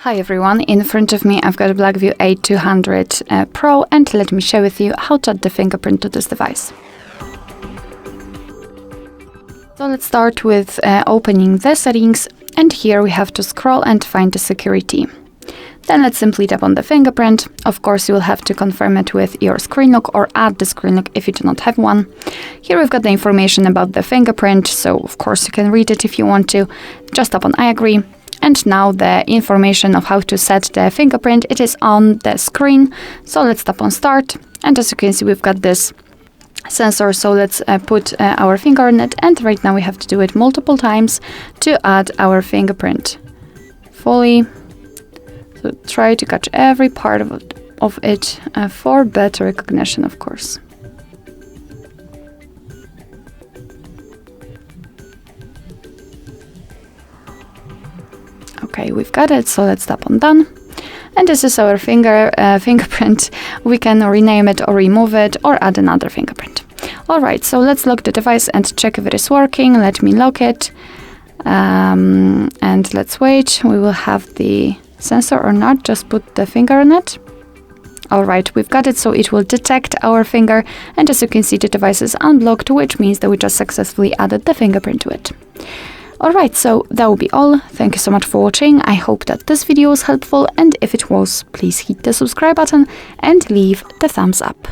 Hi everyone, in front of me I've got a Blackview A200 Pro, and let me share with you how to add the fingerprint to this device. So let's start with opening the settings, and here we have to scroll and find the security. Then let's simply tap on the fingerprint. Of course, you will have to confirm it with your screen lock or add the screen lock if you do not have one. Here we've got the information about the fingerprint, so of course you can read it if you want to. Just tap on I agree. And now the information of how to set the fingerprint, it is on the screen. So let's tap on start. And as you can see, we've got this sensor. So let's put our finger on it. And right now we have to do it multiple times to add our fingerprint fully. So try to catch every part of it for better recognition, of course. Okay, we've got it, so let's tap on done. And this is our fingerprint. We can rename it or remove it or add another fingerprint. Alright, so let's lock the device and check if it is working. Let me lock it. And let's wait. We will have the sensor or not. Just put the finger on it. Alright, we've got it, so it will detect our finger. And as you can see, the device is unblocked, which means that we just successfully added the fingerprint to it. Alright, so that will be all. Thank you so much for watching. I hope that this video was helpful, and if it was, please hit the subscribe button and leave the thumbs up.